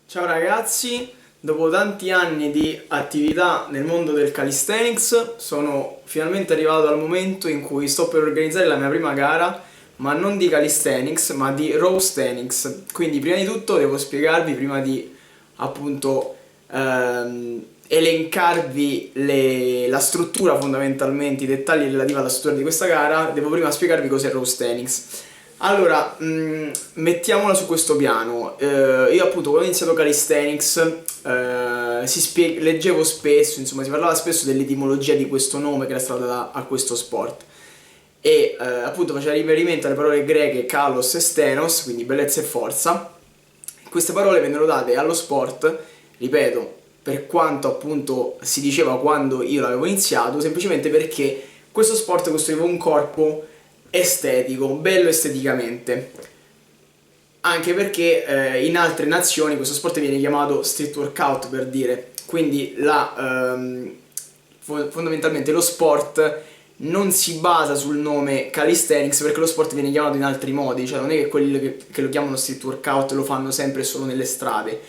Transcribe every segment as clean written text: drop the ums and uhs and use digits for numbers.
Ciao ragazzi, dopo tanti anni di attività nel mondo del calisthenics sono finalmente arrivato al momento in cui sto per organizzare la mia prima gara, ma non di calisthenics, ma di calisthenics. Quindi prima di tutto devo spiegarvi, prima di appunto elencarvi la struttura fondamentalmente, i dettagli relativi alla struttura di questa gara, devo prima spiegarvi cos'è calisthenics. Allora, mettiamola su questo piano. Io appunto quando ho iniziato calisthenics leggevo spesso, insomma si parlava spesso dell'etimologia di questo nome che era stato dato a questo sport e appunto faceva riferimento alle parole greche kalos e stenos, quindi bellezza e forza. Queste parole vennero date allo sport, ripeto, per quanto appunto si diceva quando io l'avevo iniziato, semplicemente perché questo sport costruiva un corpo estetico, bello esteticamente, anche perché in altre nazioni questo sport viene chiamato street workout, per dire. Quindi fondamentalmente lo sport non si basa sul nome calisthenics, perché lo sport viene chiamato in altri modi, cioè non è che quelli che lo chiamano street workout lo fanno sempre solo nelle strade,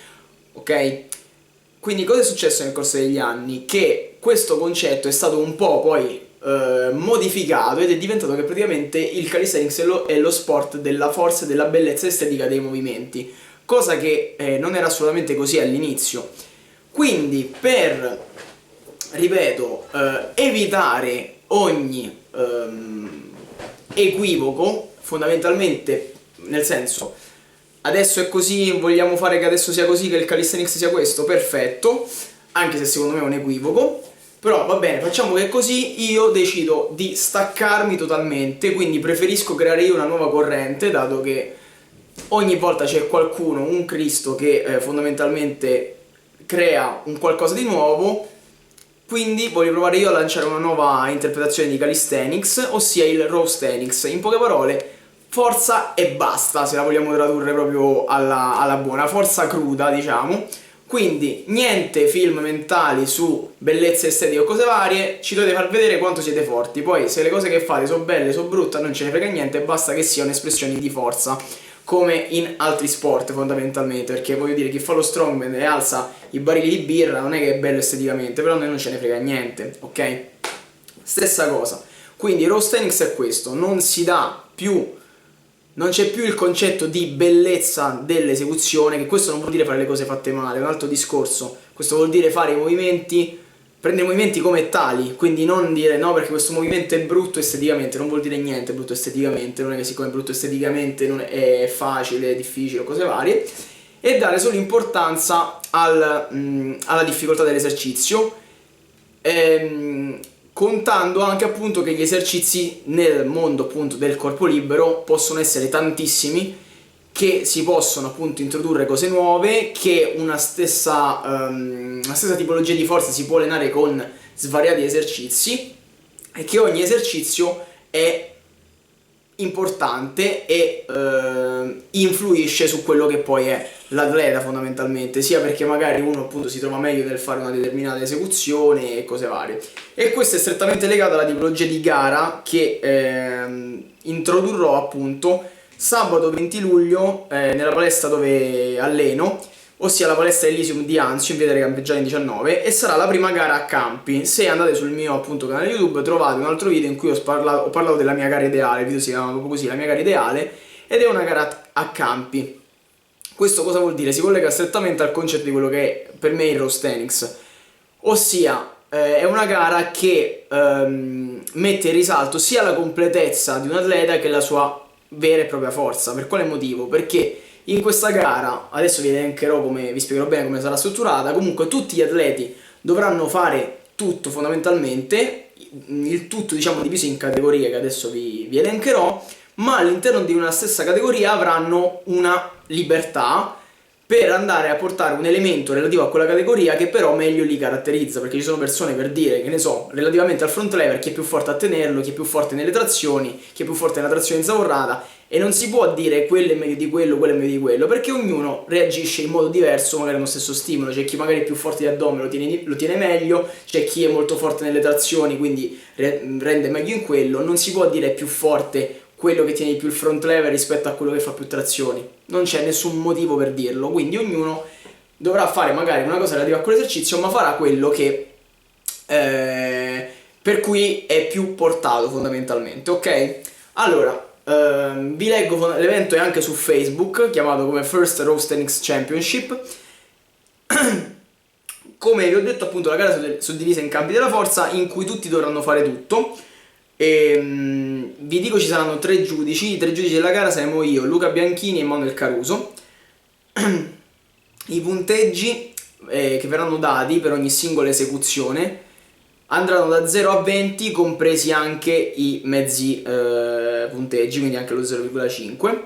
ok? Quindi cosa è successo nel corso degli anni? Che questo concetto è stato un po' poi modificato ed è diventato che praticamente il calisthenics è lo sport della forza e della bellezza estetica dei movimenti, cosa che non era assolutamente così all'inizio. Quindi per, ripeto, evitare ogni equivoco, fondamentalmente, nel senso, adesso è così, vogliamo fare che adesso sia così, che il calisthenics sia questo, perfetto, anche se secondo me è un equivoco. Però va bene, facciamo che così io decido di staccarmi totalmente, quindi preferisco creare io una nuova corrente, dato che ogni volta c'è qualcuno, un Cristo, che fondamentalmente crea un qualcosa di nuovo. Quindi voglio provare io a lanciare una nuova interpretazione di calisthenics, ossia il calisthenics. In poche parole, forza e basta, se la vogliamo tradurre proprio alla buona, forza cruda, diciamo. Quindi niente film mentali su bellezza estetica o cose varie, ci dovete far vedere quanto siete forti. Poi se le cose che fate sono belle, sono brutte, non ce ne frega niente, basta che sia un'espressione di forza, come in altri sport fondamentalmente, perché voglio dire, chi fa lo strongman e alza i barili di birra non è che è bello esteticamente, però a noi non ce ne frega niente, ok? Stessa cosa. Quindi calisthenics è questo, non si dà più, non c'è più il concetto di bellezza dell'esecuzione, che questo non vuol dire fare le cose fatte male, è un altro discorso. Questo vuol dire fare i movimenti, prendere i movimenti come tali, quindi non dire no perché questo movimento è brutto esteticamente, non vuol dire niente brutto esteticamente, non è che siccome è brutto esteticamente non è facile, è difficile o cose varie, e dare solo importanza alla difficoltà dell'esercizio, contando anche appunto che gli esercizi nel mondo appunto del corpo libero possono essere tantissimi, che si possono appunto introdurre cose nuove, che una stessa tipologia di forza si può allenare con svariati esercizi e che ogni esercizio è importante e influisce su quello che poi è l'atleta fondamentalmente, sia perché magari uno appunto si trova meglio nel fare una determinata esecuzione e cose varie. E questo è strettamente legato alla tipologia di gara che introdurrò appunto sabato 20 luglio nella palestra dove alleno, ossia la palestra Elysium di Anzio in via delle Campeggiane 19, e sarà la prima gara a campi. Se andate sul mio appunto canale YouTube trovate un altro video in cui ho parlato della mia gara ideale, il video si chiama proprio così, la mia gara ideale, ed è una gara a campi. Questo cosa vuol dire? Si collega strettamente al concetto di quello che è per me il calisthenics, ossia è una gara che mette in risalto sia la completezza di un atleta che la sua vera e propria forza. Per quale motivo? Perché in questa gara, adesso vi elencherò come, vi spiegherò bene come sarà strutturata, comunque tutti gli atleti dovranno fare tutto fondamentalmente, il tutto diciamo diviso in categorie che adesso vi elencherò, ma all'interno di una stessa categoria avranno una libertà per andare a portare un elemento relativo a quella categoria che però meglio li caratterizza, perché ci sono persone, per dire, che ne so, relativamente al front lever, chi è più forte a tenerlo, chi è più forte nelle trazioni, chi è più forte nella trazione zavorrata, e non si può dire quello è meglio di quello è meglio di quello, perché ognuno reagisce in modo diverso magari allo stesso stimolo. C'è chi magari è più forte di addome, lo tiene meglio, c'è chi è molto forte nelle trazioni, quindi rende meglio in quello. Non si può dire è più forte quello che tiene di più il front lever rispetto a quello che fa più trazioni, non c'è nessun motivo per dirlo, quindi ognuno dovrà fare magari una cosa relativa a quell'esercizio, ma farà quello che per cui è più portato fondamentalmente, ok? Allora, vi leggo, l'evento è anche su Facebook, chiamato come First Calisthenics Championship. Come vi ho detto, appunto, la gara è suddivisa in campi della forza in cui tutti dovranno fare tutto. E vi dico, ci saranno 3 giudici. I 3 giudici della gara saremo io, Luca Bianchini e Manuel Caruso. I punteggi che verranno dati per ogni singola esecuzione andranno da 0 a 20, compresi anche i mezzi punteggi, quindi anche lo 0,5.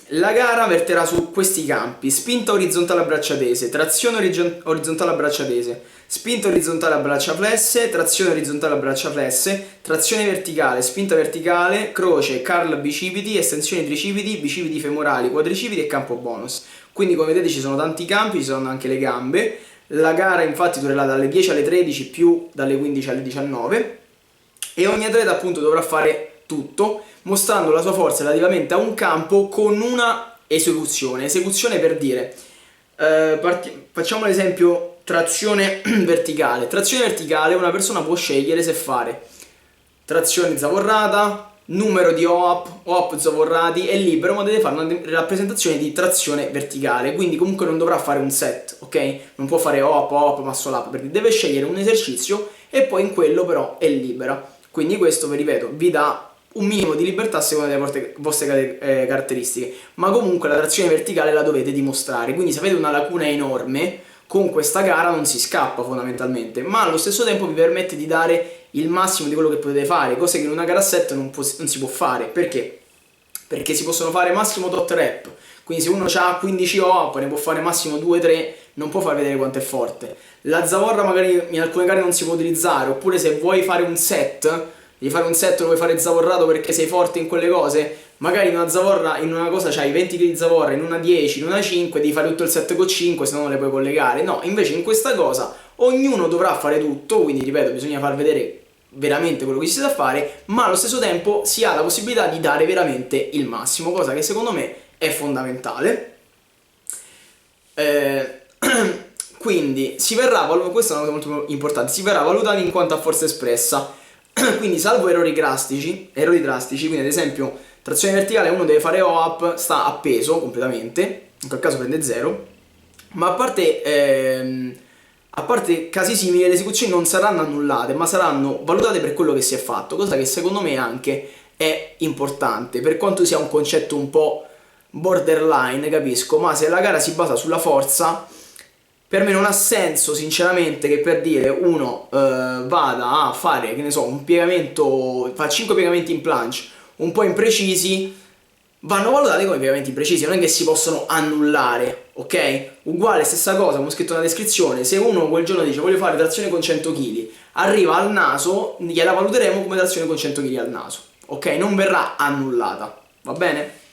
La gara verterà su questi campi: spinta orizzontale a braccia tese, trazione orizzontale a braccia tese, spinta orizzontale a braccia flesse, trazione orizzontale a braccia flesse, trazione verticale, spinta verticale, croce, curl bicipiti, estensioni tricipiti, bicipiti femorali, quadricipiti e campo bonus. Quindi come vedete ci sono tanti campi, ci sono anche le gambe. La gara infatti durerà dalle 10 alle 13 più dalle 15 alle 19 e ogni atleta appunto dovrà fare tutto, mostrando la sua forza relativamente a un campo con una esecuzione. Esecuzione per dire, facciamo l'esempio trazione verticale. Trazione verticale, una persona può scegliere se fare trazione zavorrata, numero di OAP zavorrati e libero, ma deve fare una rappresentazione di trazione verticale, quindi comunque non dovrà fare un set, ok? Non può fare OAP, muscle up, perché deve scegliere un esercizio e poi in quello però è libera. Quindi questo, vi ripeto, vi dà un minimo di libertà a seconda delle vostre caratteristiche, ma comunque la trazione verticale la dovete dimostrare, quindi se avete una lacuna enorme con questa gara non si scappa fondamentalmente, ma allo stesso tempo vi permette di dare il massimo di quello che potete fare, cose che in una gara a 7 non si può fare. Perché? Perché si possono fare massimo tot rep, quindi se uno ha 15 OAP ne può fare massimo 2-3, non può far vedere quanto è forte. La zavorra magari in alcune gare non si può utilizzare, oppure se vuoi fare un set, devi fare un set, lo vuoi fare zavorrato perché sei forte in quelle cose, magari in una zavorra, in una cosa c'hai 20 kg di zavorra, in una 10, in una 5, devi fare tutto il set con 5, se no non le puoi collegare. No, invece in questa cosa ognuno dovrà fare tutto, quindi ripeto, bisogna far vedere veramente quello che si sa fare, ma allo stesso tempo si ha la possibilità di dare veramente il massimo, cosa che secondo me è fondamentale. Quindi si verrà valutato, questa è una cosa molto importante, si verrà valutato in quanto a forza espressa. Quindi salvo errori drastici, quindi ad esempio trazione verticale uno deve fare OAP, sta a peso completamente, in quel caso prende 0, ma a parte casi simili le esecuzioni non saranno annullate, ma saranno valutate per quello che si è fatto, cosa che secondo me anche è importante, per quanto sia un concetto un po' borderline, capisco, ma se la gara si basa sulla forza, per me non ha senso sinceramente che, per dire, uno vada a fare, che ne so, un piegamento, fa 5 piegamenti in planche un po' imprecisi, vanno valutati come piegamenti imprecisi, non è che si possono annullare, ok? Uguale, stessa cosa, come ho scritto nella descrizione, se uno quel giorno dice voglio fare trazione con 100 kg, arriva al naso, gliela valuteremo come trazione con 100 kg al naso, ok? Non verrà annullata, va bene?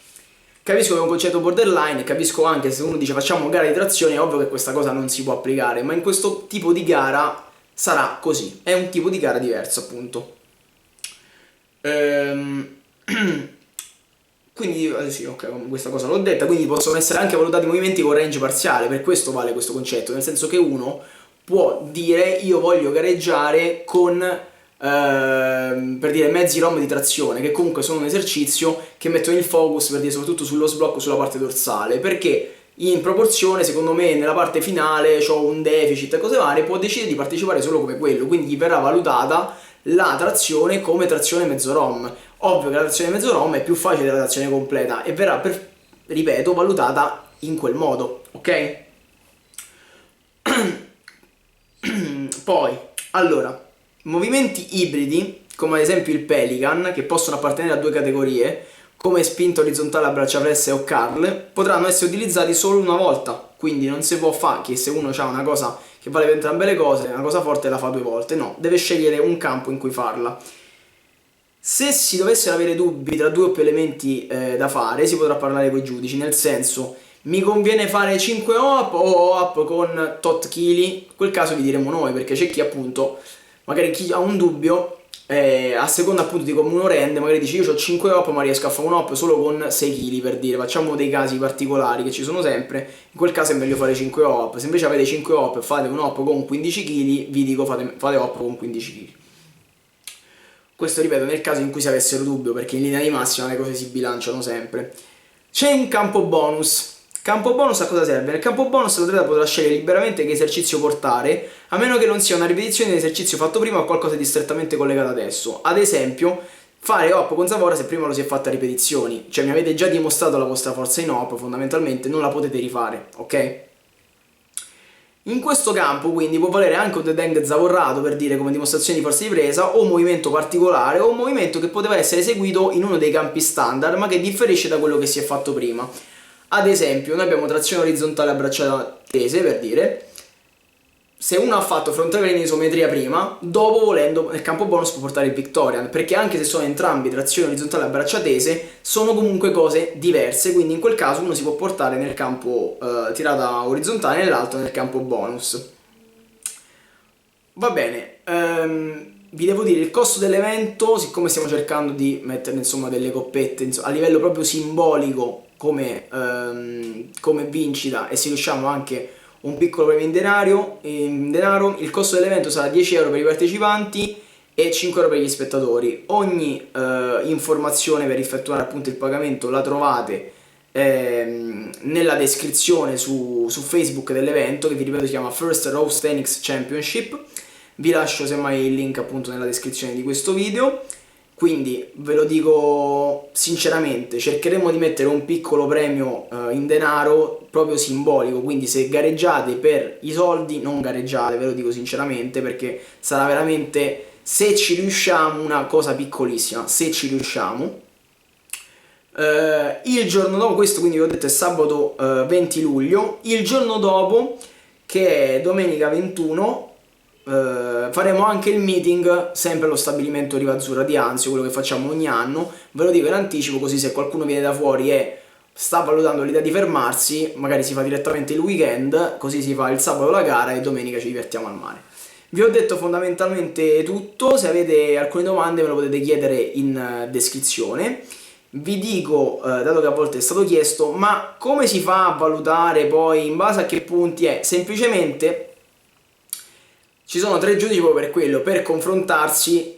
Capisco che è un concetto borderline, capisco anche se uno dice facciamo gara di trazione, è ovvio che questa cosa non si può applicare, ma in questo tipo di gara sarà così, è un tipo di gara diverso appunto. Quindi sì, ok, questa cosa l'ho detta, quindi possono essere anche valutati movimenti con range parziale, per questo vale questo concetto, nel senso che uno può dire io voglio gareggiare con per dire mezzi ROM di trazione, che comunque sono un esercizio che mettono il focus, per dire, soprattutto sullo sblocco, sulla parte dorsale, perché in proporzione secondo me nella parte finale ho un deficit e cose varie, può decidere di partecipare solo come quello, quindi gli verrà valutata la trazione come trazione mezzo ROM. Ovvio che la trazione mezzo ROM è più facile della trazione completa e verrà, ripeto, valutata in quel modo, ok? Poi, allora, movimenti ibridi, come ad esempio il Pelican, che possono appartenere a 2 categorie, come spinta orizzontale a braccia flesse o curl, potranno essere utilizzati solo una volta, quindi non si può fare che se uno ha una cosa che vale per entrambe le cose, una cosa forte, la fa 2 volte, no, deve scegliere un campo in cui farla. Se si dovessero avere dubbi tra 2 o più elementi da fare, si potrà parlare con i giudici, nel senso, mi conviene fare 5 OAP o OAP con tot chili? In quel caso vi diremo noi, perché c'è chi appunto, magari chi ha un dubbio, a seconda appunto di come uno rende, magari dici io ho 5 hop ma riesco a fare un hop solo con 6 kg, per dire, facciamo dei casi particolari che ci sono sempre, in quel caso è meglio fare 5 hop. Se invece avete 5 hop e fate un hop con 15 kg, vi dico fate hop con 15 kg. Questo ripeto nel caso in cui si avessero dubbio, perché in linea di massima le cose si bilanciano sempre. C'è un campo bonus. Campo bonus a cosa serve? Nel campo bonus l'atleta potrà scegliere liberamente che esercizio portare, a meno che non sia una ripetizione di esercizio fatto prima o qualcosa di strettamente collegato adesso. Ad esempio, fare hop con Zavora se prima lo si è fatta a ripetizioni. Cioè mi avete già dimostrato la vostra forza in hop, fondamentalmente non la potete rifare, ok? In questo campo quindi può valere anche un deadhang zavorrato, per dire, come dimostrazione di forza di presa, o un movimento particolare, o un movimento che poteva essere eseguito in uno dei campi standard ma che differisce da quello che si è fatto prima. Ad esempio, noi abbiamo trazione orizzontale a braccia tese, per dire, se uno ha fatto frontale in isometria prima, dopo volendo nel campo bonus può portare il Victorian, perché anche se sono entrambi trazione orizzontale a braccia tese, sono comunque cose diverse, quindi in quel caso uno si può portare nel campo tirata orizzontale e nell'altro nel campo bonus. Va bene, vi devo dire il costo dell'evento, siccome stiamo cercando di mettere insomma delle coppette a livello proprio simbolico come vincita, e se riusciamo anche un piccolo premio in denaro, il costo dell'evento sarà 10 euro per i partecipanti e 5 euro per gli spettatori. Ogni informazione per effettuare appunto il pagamento la trovate nella descrizione su Facebook dell'evento, che vi ripeto si chiama First Row Tennis Championship. Vi lascio semmai il link appunto nella descrizione di questo video. Quindi ve lo dico sinceramente, cercheremo di mettere un piccolo premio in denaro proprio simbolico, quindi se gareggiate per i soldi non gareggiate, ve lo dico sinceramente, perché sarà veramente, se ci riusciamo, una cosa piccolissima, se ci riusciamo. Il giorno dopo, questo quindi vi ho detto è sabato 20 luglio, il giorno dopo, che è domenica 21, faremo anche il meeting sempre allo stabilimento Riva Azzurra di Anzio, quello che facciamo ogni anno. Ve lo dico in anticipo, così se qualcuno viene da fuori e sta valutando l'idea di fermarsi, magari si fa direttamente il weekend, così si fa il sabato la gara e domenica ci divertiamo al mare. Vi ho detto fondamentalmente tutto, se avete alcune domande me lo potete chiedere in descrizione. Vi dico, dato che a volte è stato chiesto, ma come si fa a valutare poi in base a che punti è? Semplicemente ci sono 3 giudici proprio per quello, per confrontarsi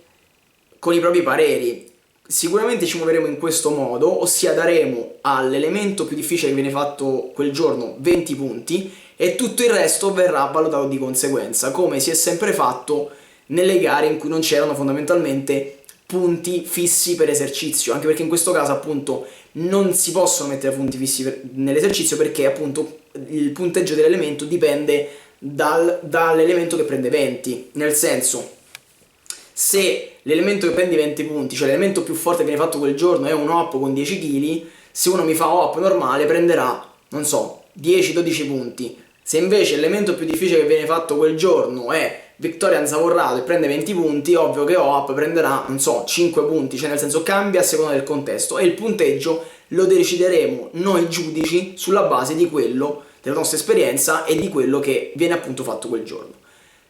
con i propri pareri. Sicuramente ci muoveremo in questo modo, ossia daremo all'elemento più difficile che viene fatto quel giorno 20 punti e tutto il resto verrà valutato di conseguenza, come si è sempre fatto nelle gare in cui non c'erano fondamentalmente punti fissi per esercizio, anche perché in questo caso appunto non si possono mettere punti fissi nell'esercizio, perché appunto il punteggio dell'elemento dipende dall'elemento che prende 20, nel senso, se l'elemento che prende 20 punti, cioè l'elemento più forte che viene fatto quel giorno è un hop con 10 kg, se uno mi fa hop normale prenderà, non so, 10-12 punti. Se invece l'elemento più difficile che viene fatto quel giorno è Victorian Zavorrato e prende 20 punti, ovvio che hop prenderà, non so, 5 punti, cioè nel senso cambia a seconda del contesto, e il punteggio lo decideremo noi giudici sulla base di quello, della nostra esperienza e di quello che viene appunto fatto quel giorno.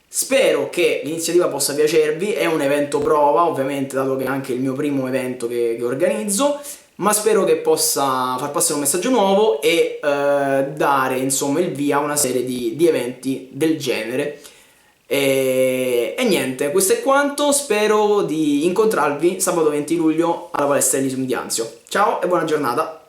Spero che l'iniziativa possa piacervi, è un evento prova ovviamente, dato che è anche il mio primo evento che organizzo, ma spero che possa far passare un messaggio nuovo e dare insomma il via a una serie di eventi del genere. E niente, questo è quanto, spero di incontrarvi sabato 20 luglio alla palestra Elysium di Anzio. Ciao e buona giornata!